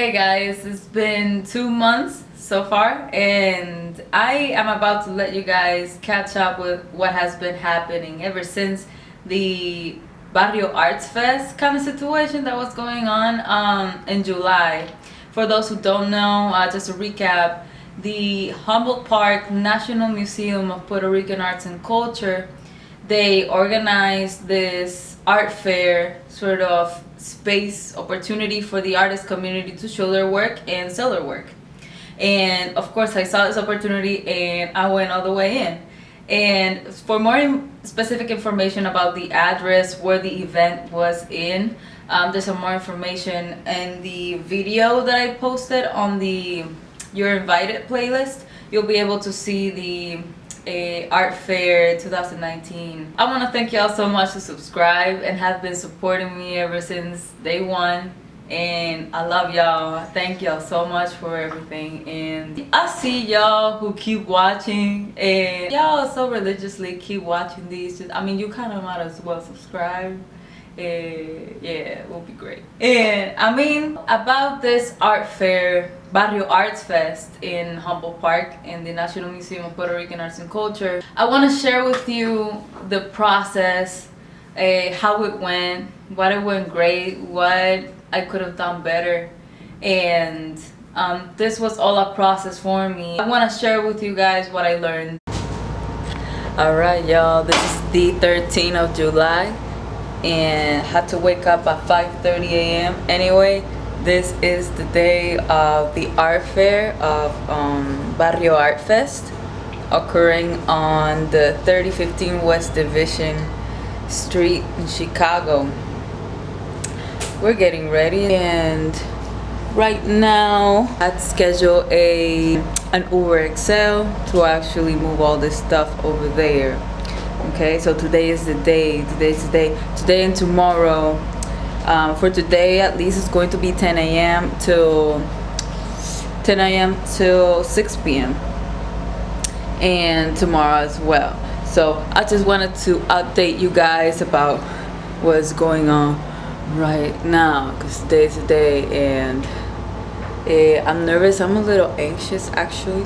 Okay guys, it's been 2 months so far and I am about to let you guys catch up with what has been happening ever since the Barrio Arts Fest kind of situation that was going on in July. For those who don't know, just to recap, the Humboldt Park National Museum of Puerto Rican Arts and Culture, they organized this art fair sort of space opportunity for the artist community to show their work and sell their work. And of course I saw this opportunity and I went all the way in. And for more specific information about the address where the event was in, there's some more information in the video that I posted on the You're Invited playlist. You'll be able to see the Art Fair 2019. I want to thank y'all so much to subscribe and have been supporting me ever since day one, and I love y'all. Thank y'all so much for everything, and I see y'all who keep watching and y'all so religiously keep watching these. I mean, you kind of might as well subscribe. Yeah, it will be great. And I mean, about this art fair, Barrio Arts Fest in Humboldt Park in the National Museum of Puerto Rican Arts and Culture, I want to share with you the process, how it went, what it went great, what I could have done better, and this was all a process for me. I want to share with you guys what I learned. Alright y'all, this is the 13th of July and had to wake up at 5:30 a.m. Anyway, this is the day of the art fair of Barrio Art Fest, occurring on the 3015 West Division Street in Chicago. We're getting ready, and right now I'd schedule an Uber XL to actually move all this stuff over there. Okay, so today is the day. Today and tomorrow. For today, at least, it's going to be 10 a.m. till 6 p.m. and tomorrow as well. So I just wanted to update you guys about what's going on right now, because today's the day, and I'm nervous. I'm a little anxious actually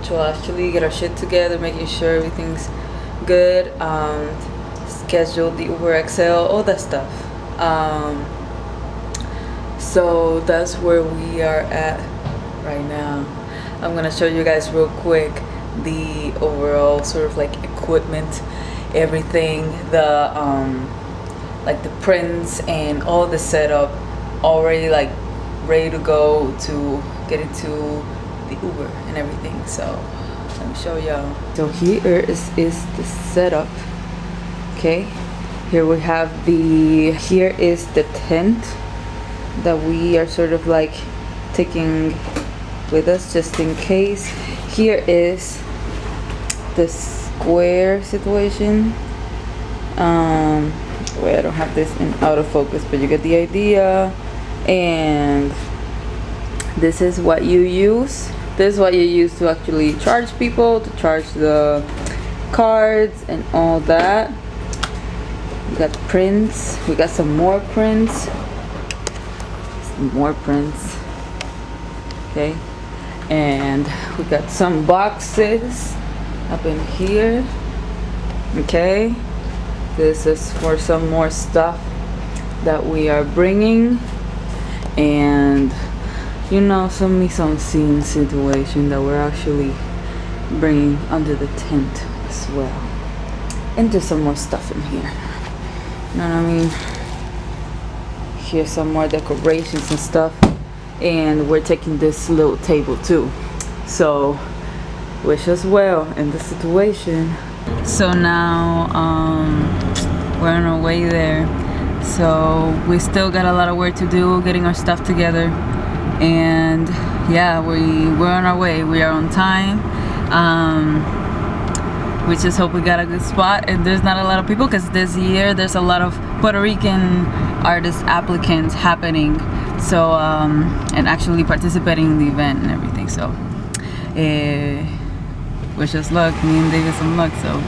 to actually get our shit together, making sure everything's good, schedule the Uber XL, all that stuff. So that's where we are at right now. I'm gonna show you guys real quick the overall sort of like equipment, everything, the like the prints and all the setup already like ready to go to get into the Uber and everything. So let me show y'all. So here is the setup. Okay, here we have here is the tent that we are sort of like taking with us just in case. Here is the square situation. Wait, I don't have this in out of focus, but you get the idea. And this is what you use. This is what you use to actually charge people, to charge the cards and all that. We got prints. We got some more prints. Okay. And we got some boxes up in here. Okay. This is for some more stuff that we are bringing. And you know, some mise-en-scene situation that we're actually bringing under the tent as well. And there's some more stuff in here. You know what I mean? Here's some more decorations and stuff. And we're taking this little table too. So wish us well in the situation. So now we're on our way there. So we still got a lot of work to do getting our stuff together. And yeah, we're on our way. We are on time. We just hope we got a good spot, and there's not a lot of people because this year there's a lot of Puerto Rican artist applicants happening, so and actually participating in the event and everything. So wish us luck. Me and David some luck. So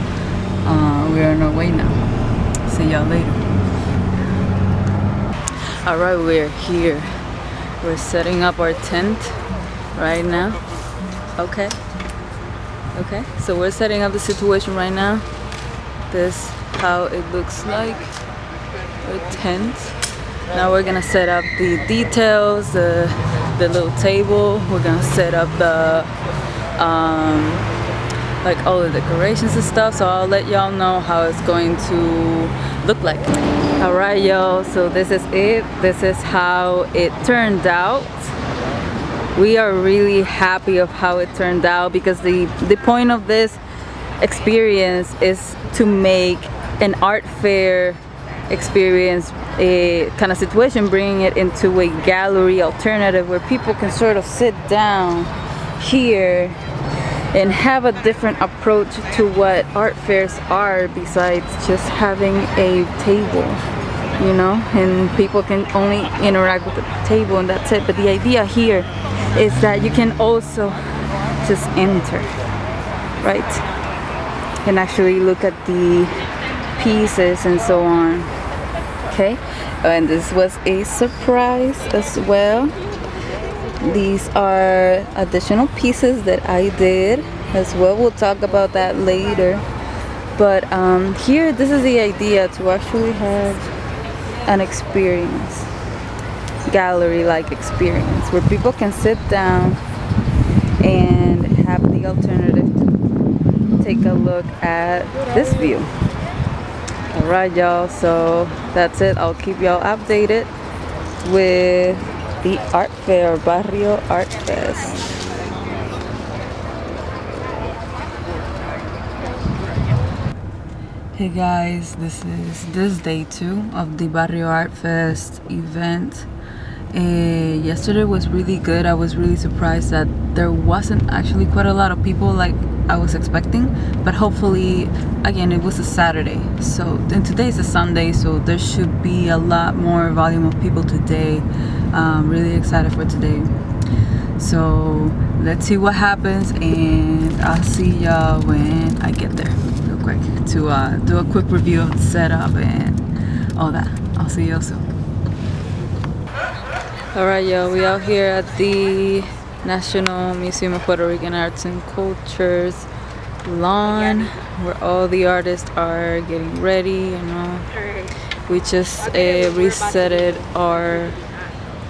we're on our way now. See y'all later. Alright, we're here We're setting up our tent right now. Okay. So we're setting up the situation right now. This how it looks like. Our tent. Now we're gonna set up the details, the little table. We're gonna set up the like all the decorations and stuff. So I'll let y'all know how it's going to look like. All right, y'all. So this is it. This is how it turned out. We are really happy of how it turned out because the point of this experience is to make an art fair experience a kind of situation, bringing it into a gallery alternative where people can sort of sit down here and have a different approach to what art fairs are, besides just having a table, you know, and people can only interact with the table and that's it. But the idea here is that you can also just enter, right, and actually look at the pieces and so on. Okay, and this was a surprise as well. These are additional pieces that I did as well. We'll talk about that later. But here, this is the idea, to actually have an experience, gallery-like experience, where people can sit down and have the alternative to take a look at this view. Alright, y'all, so that's it. I'll keep y'all updated with the art fair, Barrio Art Fest. Hey guys, this is day 2 of the Barrio Art Fest event. Yesterday was really good. I was really surprised that there wasn't actually quite a lot of people like I was expecting, but hopefully, again, it was a Saturday, so, and today's a Sunday, so there should be a lot more volume of people today. Really excited for today. So let's see what happens, and I'll see y'all when I get there real quick to do a quick review of the setup and all that. I'll see y'all soon. Alright, y'all, we out here at the National Museum of Puerto Rican Arts and Culture's lawn, where all the artists are getting ready, you know. We just resetted our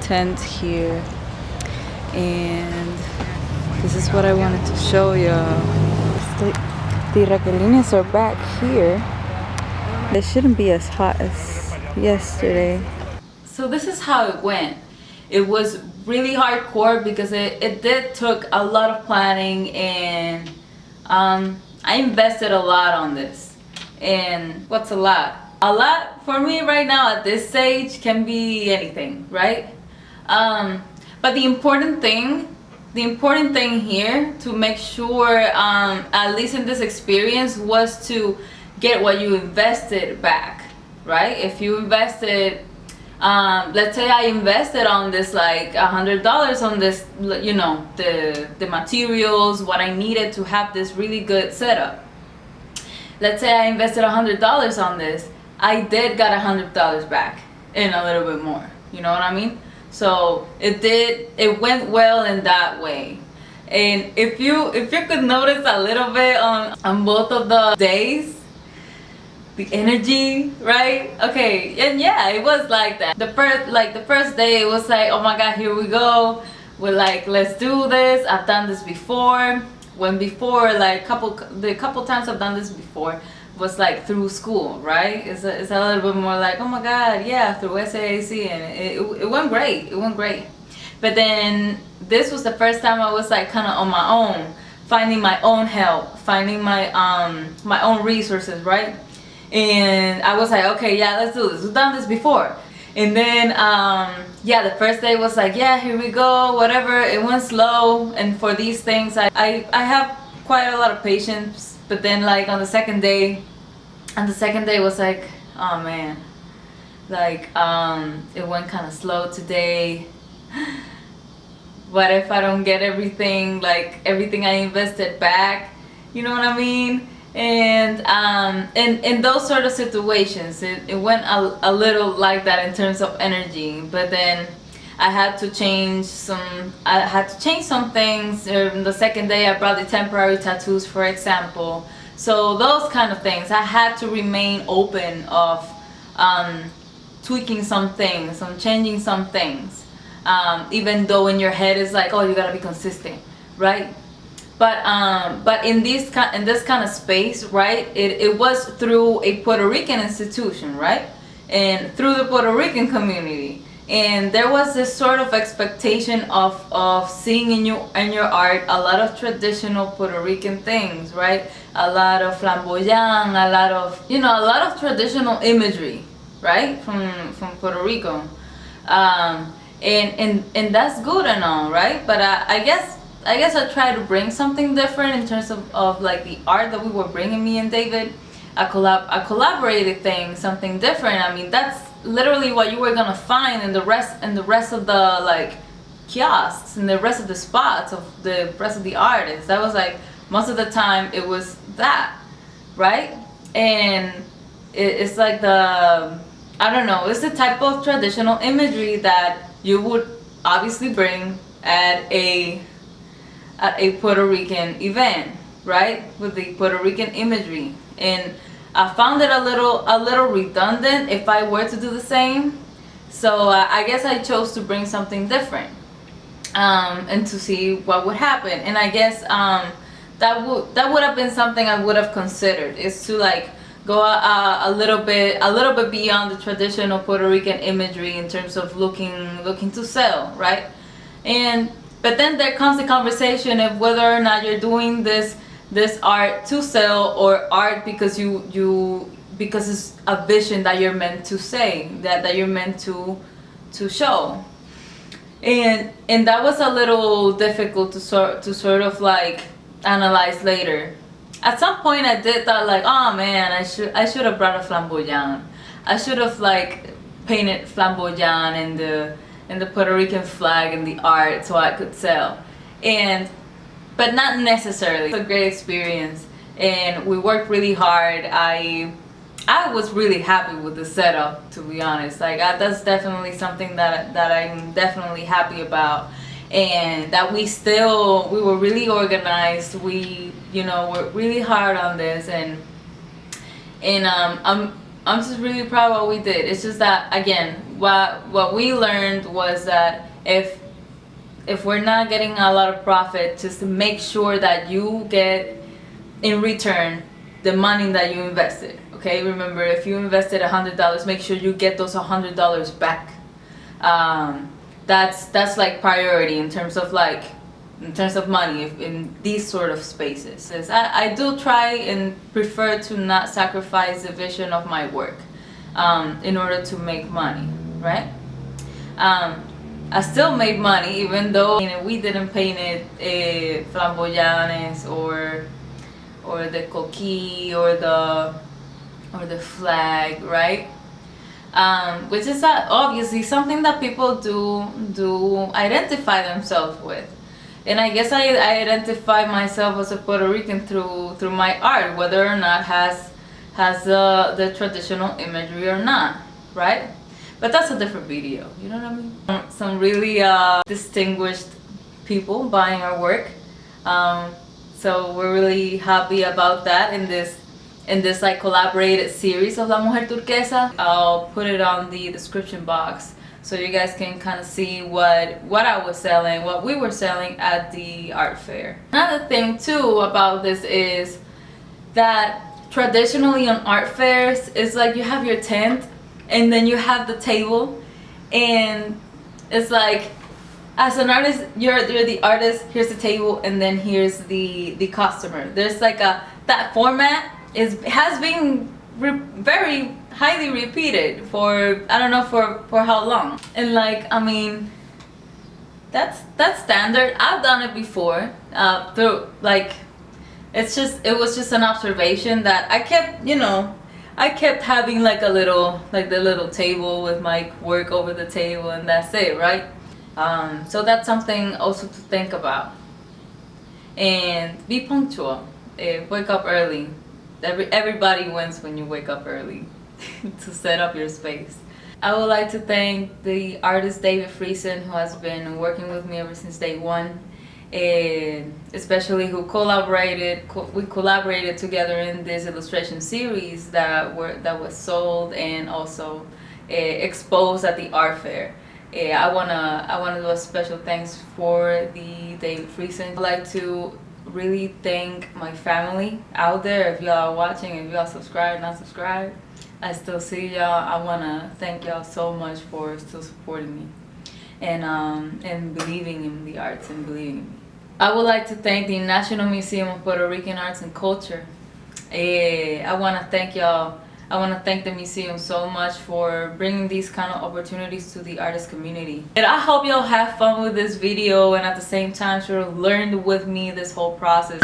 tent here, and this is what I wanted to show y'all. The Raquelines are back here. It shouldn't be as hot as yesterday. So this is how it went. It was really hardcore because it did took a lot of planning, and I invested a lot on this. And what's a lot? A lot for me right now at this stage can be anything, right? But the important thing here to make sure, at least in this experience, was to get what you invested back, right? If you invested, let's say I invested on this like $100 on this, you know, the materials, what I needed to have this really good setup. Let's say I invested $100 on this, I did got $100 back and a little bit more, you know what I mean? So it went well in that way. And if you could notice a little bit on both of the days, the energy, right? Okay, and yeah, it was like that. The first day, it was like, oh my god, here we go. We're like, let's do this. I've done this before. Like the couple times I've done this before was like through school, right? It's a little bit more like, oh my god, yeah, through SAAC, and it went great. It went great. But then this was the first time I was like kind of on my own, finding my own help, finding my own resources, right? And I was like, okay, yeah, let's do this. We've done this before. And then yeah, the first day was like, yeah, here we go, whatever. It went slow, and for these things I have quite a lot of patience. But then like on the second day was like, oh man, like it went kind of slow today. What if I don't get everything I invested back, you know what I mean? And in those sort of situations, it went a little like that in terms of energy. But then I had to change some things. The second day I brought the temporary tattoos, for example. So those kind of things, I had to remain open of tweaking some things, changing some things, even though in your head is like, oh, you gotta be consistent, right? But in this kind of space, right, it was through a Puerto Rican institution, right, and through the Puerto Rican community, and there was this sort of expectation of seeing in your art a lot of traditional Puerto Rican things, right, a lot of flamboyant, a lot of traditional imagery, right, from Puerto Rico, and that's good and all, right, but I guess I tried to bring something different in terms of like the art that we were bringing, me and David. I collaborated things, something different. I mean, that's literally what you were gonna find in the rest of the like kiosks and the rest of the spots of the rest of the artists. That was like most of the time it was that, right? And it's like I don't know, it's the type of traditional imagery that you would obviously bring at a Puerto Rican event, right? With the Puerto Rican imagery. And I found it a little redundant if I were to do the same. So I guess I chose to bring something different, and to see what would happen. And I guess that would have been something I would have considered, is to like go a little bit beyond the traditional Puerto Rican imagery in terms of looking to sell, right? But then there comes the conversation of whether or not you're doing this art to sell, or art because because it's a vision that you're meant to say, that you're meant to show. And that was a little difficult to sort of like analyze later. At some point I did thought like, oh man, I should have brought a flamboyant. I should have like painted flamboyant and the Puerto Rican flag and the art so I could sell. But not necessarily. It's a great experience, and we worked really hard. I was really happy with the setup, to be honest. Like that's definitely something that I'm definitely happy about, and that we were really organized. We worked really hard on this, and I'm just really proud of what we did. It's just that, again, what we learned was that if we're not getting a lot of profit, just to make sure that you get in return the money that you invested. Okay, remember, if you invested $100, make sure you get those $100 back. That's like priority in terms of money in these sort of spaces. I do try and prefer to not sacrifice the vision of my work in order to make money, right? I still made money, even though we didn't paint it flamboyantes or the coquille or the flag, right? Which is obviously something that people do identify themselves with. And I guess I identify myself as a Puerto Rican through my art, whether or not has the traditional imagery or not, right? But that's a different video, you know what I mean? Some really distinguished people buying our work, so we're really happy about that in this like collaborated series of La Mujer Turquesa. I'll put it on the description box so you guys can kind of see what I was selling, what we were selling at the art fair. Another thing too about this is that traditionally on art fairs, it's like you have your tent and then you have the table, and it's like, as an artist, you're the artist, here's the table, and then here's the customer. There's like that format has been very highly repeated for I don't know for how long. And like, I mean, that's standard. I've done it before. Through like, it was just an observation that I kept having like the little table with my work over the table, and that's it, right? So that's something also to think about. And be punctual. Wake up early. Everybody wins when you wake up early to set up your space. I would like to thank the artist David Friesen, who has been working with me ever since day one, and especially who we collaborated together in this illustration series that was sold and also exposed at the ArtFair. I wanna do a special thanks for the David Friesen. I'd like to really thank my family out there. If y'all are watching, if y'all subscribe, not subscribe, I still see y'all. I wanna thank y'all so much for still supporting me and believing in the arts and believing in me. I would like to thank the National Museum of Puerto Rican Arts and Culture. I want to thank y'all. I want to thank the museum so much for bringing these kind of opportunities to the artist community. And I hope y'all have fun with this video and at the same time sort of learned with me this whole process.